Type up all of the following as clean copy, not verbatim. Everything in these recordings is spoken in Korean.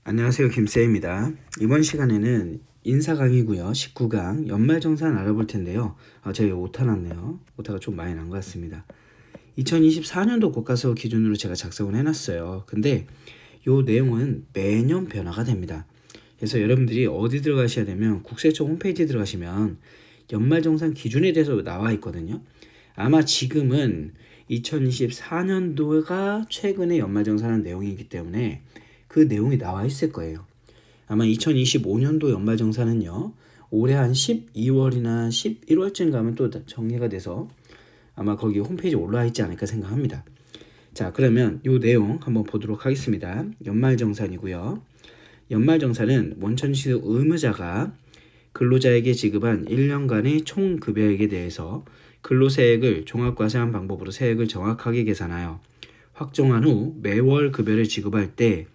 안녕하세요, 김쌤입니다. 이번 시간에는 인사 강의고요. 19강 연말정산 알아볼 텐데요. 제가 오타 났네요. 오타가 좀 많이 난 것 같습니다. 2024년도 국가서 기준으로 제가 작성을 해놨어요. 근데 요 내용은 매년 변화가 됩니다. 그래서 여러분들이 어디 들어가셔야 되면 국세청 홈페이지 들어가시면 연말정산 기준에 대해서 나와 있거든요. 아마 지금은 2024년도가 최근에 연말정산한 내용이기 때문에 그 내용이 나와 있을 거예요. 아마 2025년도 연말정산은요, 올해 한 12월이나 11월쯤 가면 또 정리가 돼서 아마 거기 홈페이지에 올라와 있지 않을까 생각합니다. 자, 그러면 이 내용 한번 보도록 하겠습니다. 연말정산이고요. 연말정산은 원천지수 의무자가 근로자에게 지급한 1년간의 총급여액에 대해서 근로세액을 종합과세한 방법으로 세액을 정확하게 계산하여 확정한 후 매월 급여를 지급할 때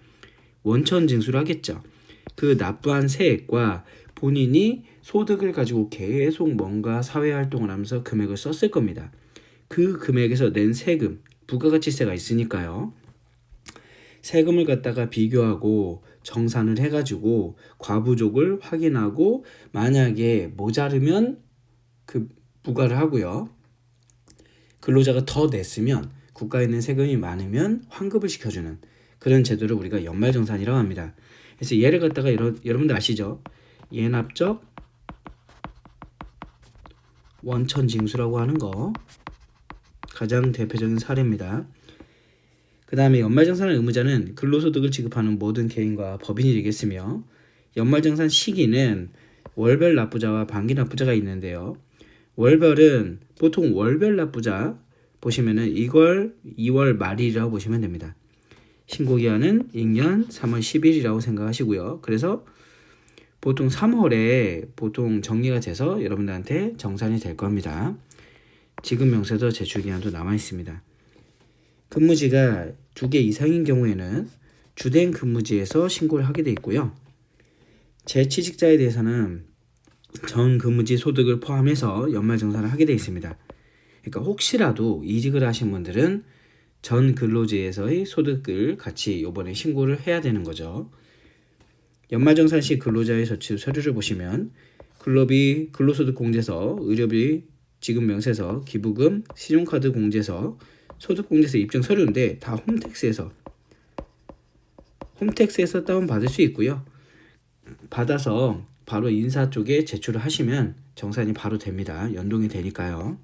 원천 징수를 하겠죠. 그 납부한 세액과 본인이 소득을 가지고 계속 뭔가 사회활동을 하면서 금액을 썼을 겁니다. 그 금액에서 낸 세금, 부가가치세가 있으니까요. 세금을 갖다가 비교하고 정산을 해가지고 과부족을 확인하고 만약에 모자르면 그 부과를 하고요. 근로자가 더 냈으면 국가에 낸 세금이 많으면 환급을 시켜주는 그런 제도를 우리가 연말정산이라고 합니다. 그래서 얘를 갖다가 여러분들 아시죠? 예납적 원천징수라고 하는 거 가장 대표적인 사례입니다. 그 다음에 연말정산의 의무자는 근로소득을 지급하는 모든 개인과 법인이 되겠으며 연말정산 시기는 월별 납부자와 반기 납부자가 있는데요. 월별은 보통 월별 납부자 보시면은 이걸 2월 말일이라고 보시면 됩니다. 신고기한은 익년 3월 10일이라고 생각하시고요. 그래서 보통 3월에 보통 정리가 돼서 여러분들한테 정산이 될 겁니다. 지급 명세서 제출기한도 남아 있습니다. 근무지가 2개 이상인 경우에는 주된 근무지에서 신고를 하게 돼 있고요. 재취직자에 대해서는 전 근무지 소득을 포함해서 연말정산을 하게 돼 있습니다. 그러니까 혹시라도 이직을 하신 분들은 전 근로지에서의 소득을 같이 이번에 신고를 해야 되는 거죠. 연말정산 시 근로자의 저취 서류를 보시면 근로비, 근로소득 공제서, 의료비, 지급 명세서, 기부금, 신용카드 공제서, 소득공제서 입증 서류인데 다 홈택스에서 다운받을 수 있고요. 받아서 바로 인사 쪽에 제출을 하시면 정산이 바로 됩니다. 연동이 되니까요.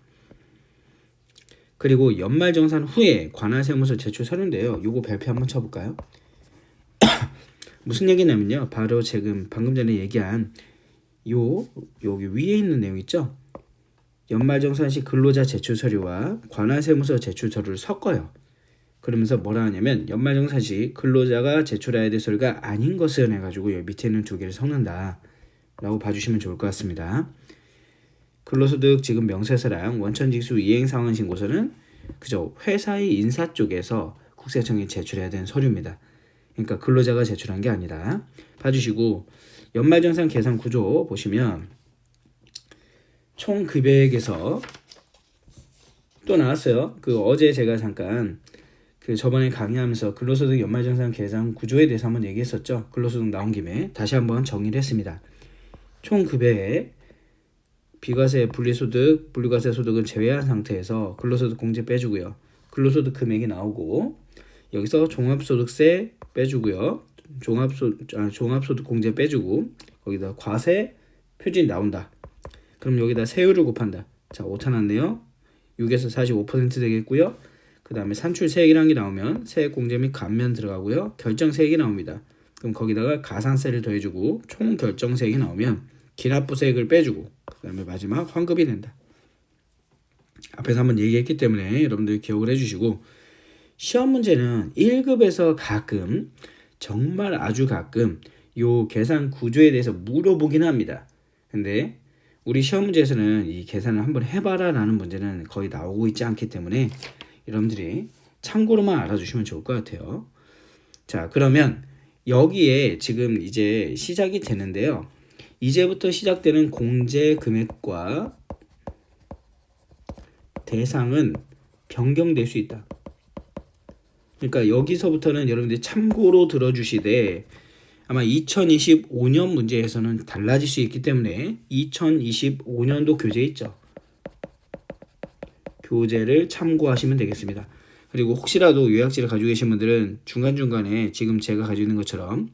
그리고 연말정산 후에 관할세무서 제출 서류인데요. 요거 별표 한번 쳐볼까요? 무슨 얘기냐면요. 바로 지금 방금 전에 얘기한 여기 위에 있는 내용 있죠? 연말정산 시 근로자 제출 서류와 관할세무서 제출 서류를 섞어요. 그러면서 뭐라 하냐면 연말정산 시 근로자가 제출해야 될 서류가 아닌 것을 해가지고 여기 밑에 있는 두 개를 섞는다 라고 봐주시면 좋을 것 같습니다. 근로소득 지급 명세서랑 원천징수 이행상환신고서는 그저 회사의 인사 쪽에서 국세청에 제출해야 되는 서류입니다. 그러니까 근로자가 제출한 게 아니다. 봐주시고 연말정산 계산 구조 보시면 총 급여액에서 또 나왔어요. 그 어제 제가 잠깐 그 저번에 강의하면서 근로소득 연말정산 계산 구조에 대해서 한번 얘기했었죠. 근로소득 나온 김에 다시 한번 정리를 했습니다. 총 급여액 비과세 분리소득, 분리과세 소득은 제외한 상태에서 근로소득 공제 빼주고요. 근로소득 금액이 나오고 여기서 종합소득세 빼주고요. 종합소득 공제 빼주고 거기다 과세 표준이 나온다. 그럼 여기다 세율을 곱한다. 자, 오타 났네요. 6에서 45% 되겠고요. 그 다음에 산출세액이라는 게 나오면 세액공제 및 감면 들어가고요. 결정세액이 나옵니다. 그럼 거기다가 가산세를 더해주고 총 결정세액이 나오면 기납부세액을 빼주고 그 다음에 마지막 환급이 된다. 앞에서 한번 얘기했기 때문에 여러분들 기억을 해주시고 시험 문제는 1급에서 가끔 정말 아주 가끔 요 계산 구조에 대해서 물어보긴 합니다. 근데 우리 시험 문제에서는 이 계산을 한번 해봐라 라는 문제는 거의 나오고 있지 않기 때문에 여러분들이 참고로만 알아주시면 좋을 것 같아요. 자, 그러면 여기에 지금 이제 시작이 되는데요. 이제부터 시작되는 공제 금액과 대상은 변경될 수 있다. 그러니까 여기서부터는 여러분들이 참고로 들어주시되 아마 2025년 문제에서는 달라질 수 있기 때문에 2025년도 교재 있죠. 교재를 참고하시면 되겠습니다. 그리고 혹시라도 요약지를 가지고 계신 분들은 중간중간에 지금 제가 가지고 있는 것처럼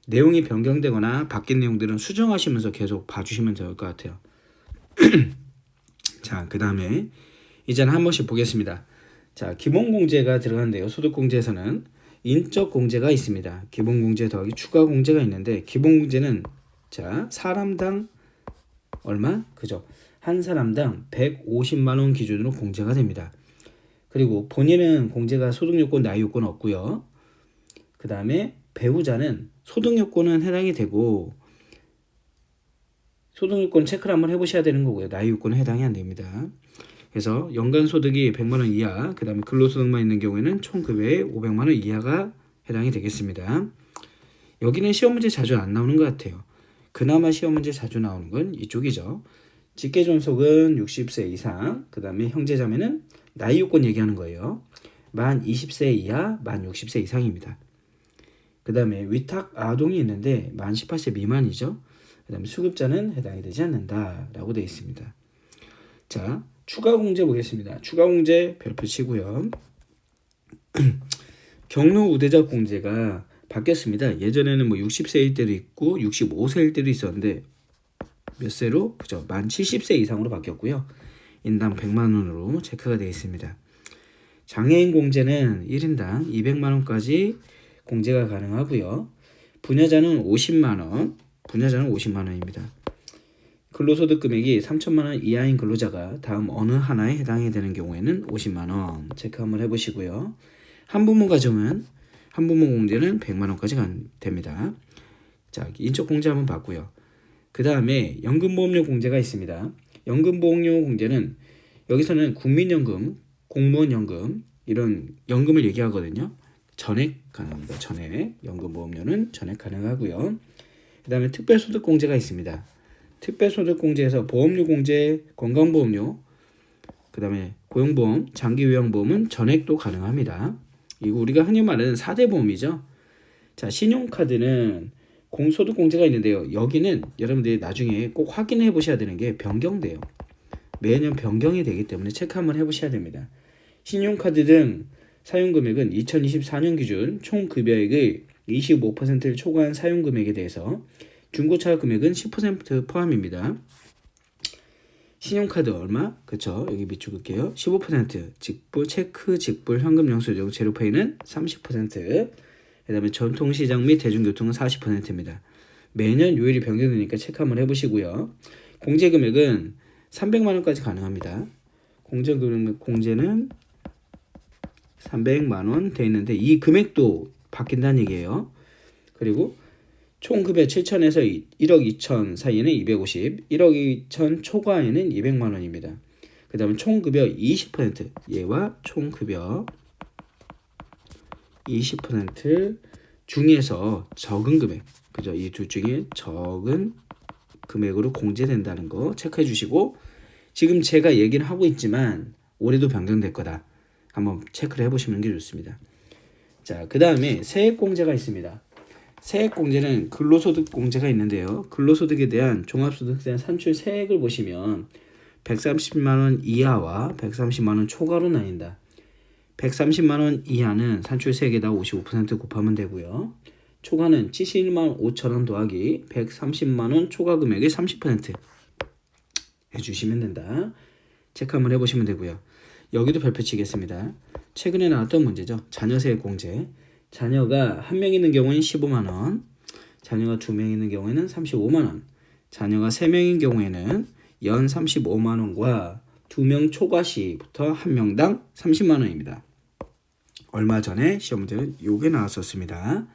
내용이 변경되거나 바뀐 내용들은 수정하시면서 계속 봐주시면 될 것 같아요. 자, 그 다음에 이제는 한 번씩 보겠습니다. 자, 기본공제가 들어가는데요. 소득공제에서는 인적공제가 있습니다. 기본공제 더하기 추가공제가 있는데, 기본공제는 자 사람당 얼마? 그죠? 한 사람당 150만 원 기준으로 공제가 됩니다. 그리고 본인은 공제가 소득요건, 나이요건 없고요. 그 다음에 배우자는 소득요건은 해당이 되고 소득요건 체크를 한번 해보셔야 되는 거고요. 나이요건은 해당이 안 됩니다. 그래서 연간 소득이 100만 원 이하, 그 다음에 근로소득만 있는 경우에는 총급여의 500만 원 이하가 해당이 되겠습니다. 여기는 시험 문제 자주 안 나오는 것 같아요. 그나마 시험 문제 자주 나오는 건 이쪽이죠. 직계존속은 60세 이상, 그 다음에 형제자매는 나이 요건 얘기하는 거예요. 만 20세 이하, 만 60세 이상입니다. 그 다음에 위탁 아동이 있는데 만 18세 미만이죠. 그 다음에 수급자는 해당이 되지 않는다 라고 되어 있습니다. 자, 추가공제 보겠습니다. 추가공제 별표 치고요. 경로우대적 공제가 바뀌었습니다. 예전에는 뭐 60세일 때도 있고 65세일 때도 있었는데 몇 세로? 그죠? 만 70세 이상으로 바뀌었고요. 인당 100만 원으로 체크가 되어 있습니다. 장애인 공제는 1인당 200만 원까지 공제가 가능하고요. 분야자는 50만 원, 분야자는 50만 원입니다. 근로소득 금액이 3천만 원 이하인 근로자가 다음 어느 하나에 해당이 되는 경우에는 50만 원 체크 한번 해보시고요. 한부모 가정은 한부모 공제는 100만 원까지 됩니다. 자, 인적 공제 한번 봤고요. 그 다음에 연금보험료 공제가 있습니다. 연금보험료 공제는 여기서는 국민연금, 공무원연금 이런 연금을 얘기하거든요. 전액 가능합니다. 전액 연금보험료는 전액 가능하고요. 그 다음에 특별소득공제가 있습니다. 특별소득공제에서 보험료 공제, 건강보험료, 그 다음에 고용보험, 장기요양보험은 전액도 가능합니다. 이거 우리가 흔히 말하는 4대 보험이죠. 자, 신용카드는 공소득공제가 있는데요. 여기는 여러분들이 나중에 꼭 확인해 보셔야 되는 게 변경돼요. 매년 변경이 되기 때문에 체크 한번 해보셔야 됩니다. 신용카드 등 사용금액은 2024년 기준 총 급여액의 25%를 초과한 사용금액에 대해서 중고차 금액은 10% 포함입니다. 신용카드 얼마? 그쵸? 여기 밑줄 긋게요. 15%, 직불, 체크, 직불, 현금 영수증, 제로페이는 30%, 그 다음에 전통시장 및 대중교통은 40%입니다. 매년 요일이 변경되니까 체크 한번 해보시고요. 공제금액은 300만 원까지 가능합니다. 공제는 300만 원 돼 있는데 이 금액도 바뀐다는 얘기예요. 그리고 총 급여 7천에서 1억 2천 사이에는 250, 1억 2천 초과에는 200만 원입니다. 그 다음에 총 급여 20%, 얘와 총 급여 20% 중에서 적은 금액, 그죠? 이 둘 중에 적은 금액으로 공제된다는 거 체크해 주시고, 지금 제가 얘기를 하고 있지만 올해도 변경될 거다. 한번 체크를 해보시는 게 좋습니다. 자, 그 다음에 세액공제가 있습니다. 세액공제는 근로소득공제가 있는데요. 근로소득에 대한 종합소득세 산출 세액을 보시면 130만 원 이하와 130만 원 초과로 나뉜다. 130만 원 이하는 산출세액에다 55% 곱하면 되고요. 초과는 71만 5천 원 더하기 130만 원 초과 금액의 30% 해주시면 된다. 체크 한번 해보시면 되고요. 여기도 별표 치겠습니다. 최근에 나왔던 문제죠. 자녀세액 공제. 자녀가 한 명 있는 경우에는 15만 원, 자녀가 2명 있는 경우에는 35만 원, 자녀가 3명인 경우에는 연 35만 원과 2명 초과 시부터 한 명당 30만 원입니다. 얼마 전에 시험 문제는 요게 나왔었습니다.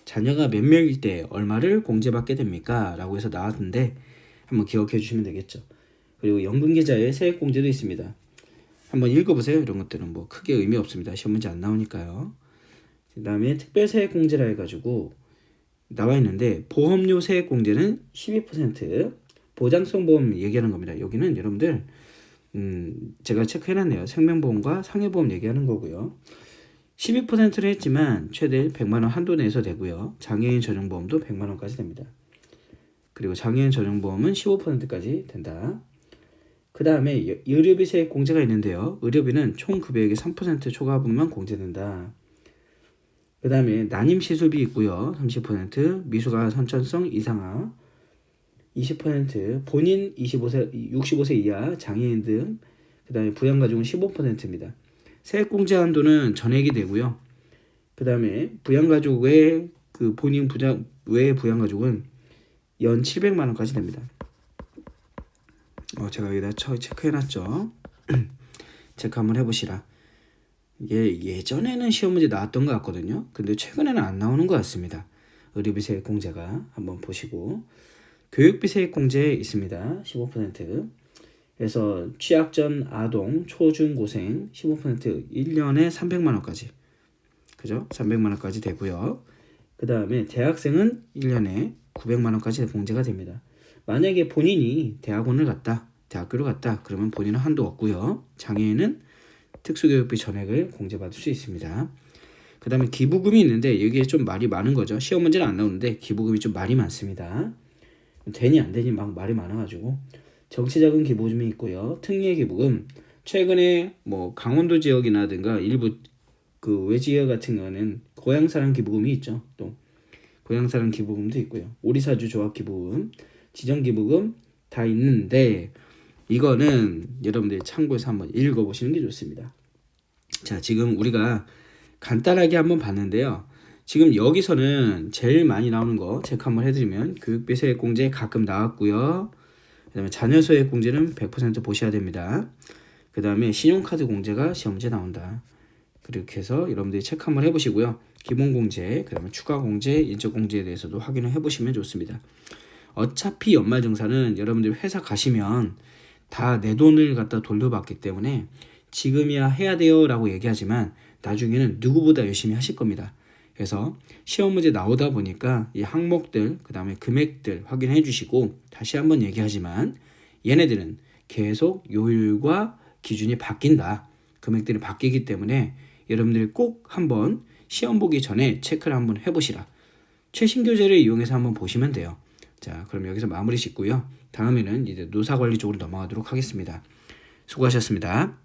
자녀가 몇 명일 때 얼마를 공제받게 됩니까? 라고 해서 나왔는데 한번 기억해 주시면 되겠죠. 그리고 연금계좌에 세액공제도 있습니다. 한번 읽어보세요. 이런 것들은 뭐 크게 의미 없습니다. 시험 문제 안 나오니까요. 그 다음에 특별세액공제라 해가지고 나와 있는데 보험료 세액공제는 12%, 보장성 보험 얘기하는 겁니다. 여기는 여러분들 제가 체크해놨네요. 생명보험과 상해보험 얘기하는 거고요. 12%를 했지만 최대 100만 원 한도 내에서 되고요. 장애인 전용보험도 100만 원까지 됩니다. 그리고 장애인 전용보험은 15%까지 된다. 그 다음에 의료비 세액 공제가 있는데요. 의료비는 총 급여액의 3% 초과분만 공제된다. 그 다음에 난임 시술비 있고요. 30%, 미수가 선천성 이상화 20%, 본인 65세 이하 장애인 등, 그 다음에 부양가족은 15%입니다. 세액 공제 한도는 전액이 되고요. 그 다음에 부양가족의 그 본인 부양 외 부양가족은 연 700만 원까지 됩니다. 제가 여기다 체크해놨죠. 체크 한번 해보시라. 예전에는 시험 문제 나왔던 것 같거든요. 근데 최근에는 안 나오는 것 같습니다. 의료비 세액 공제가 한번 보시고, 교육비 세액 공제 있습니다. 15%. 그래서 취약 전 아동 초중고생 15% 1년에 300만 원까지. 그죠? 300만 원까지 되고요. 그 다음에 대학생은 1년에 900만 원까지 공제가 됩니다. 만약에 본인이 대학원을 갔다, 대학교를 갔다, 그러면 본인은 한도 없고요. 장애인은 특수교육비 전액을 공제받을 수 있습니다. 그 다음에 기부금이 있는데 여기에 좀 말이 많은 거죠. 시험 문제는 안 나오는데 기부금이 좀 말이 많습니다. 되니 안 되니 막 말이 많아가지고 정치자금 기부금이 있고요. 특례 기부금, 최근에 뭐 강원도 지역이라든가 일부 그 외지역 같은 경우는 고향사랑 기부금이 있죠. 또 고향사랑 기부금도 있고요. 오리사주 조합 기부금, 지정 기부금 다 있는데 이거는 여러분들이 참고해서 한번 읽어보시는 게 좋습니다. 자, 지금 우리가 간단하게 한번 봤는데요. 지금 여기서는 제일 많이 나오는 거 체크 한번 해드리면 교육비 세액 공제 가끔 나왔고요. 그 다음에 자녀 소액 공제는 100% 보셔야 됩니다. 그 다음에 신용카드 공제가 시험 문제 나온다. 그렇게 해서 여러분들이 체크 한번 해보시고요. 기본 공제, 그 다음에 추가 공제, 인적 공제에 대해서도 확인을 해보시면 좋습니다. 어차피 연말정산은 여러분들 회사 가시면 다 내 돈을 갖다 돌려받기 때문에 지금이야 해야 돼요 라고 얘기하지만 나중에는 누구보다 열심히 하실 겁니다. 그래서 시험 문제 나오다 보니까 이 항목들, 그 다음에 금액들 확인해 주시고, 다시 한번 얘기하지만 얘네들은 계속 요일과 기준이 바뀐다. 금액들이 바뀌기 때문에 여러분들이 꼭 한번 시험 보기 전에 체크를 한번 해보시라. 최신 교재를 이용해서 한번 보시면 돼요. 자, 그럼 여기서 마무리 짓고요. 다음에는 이제 노사관리 쪽으로 넘어가도록 하겠습니다. 수고하셨습니다.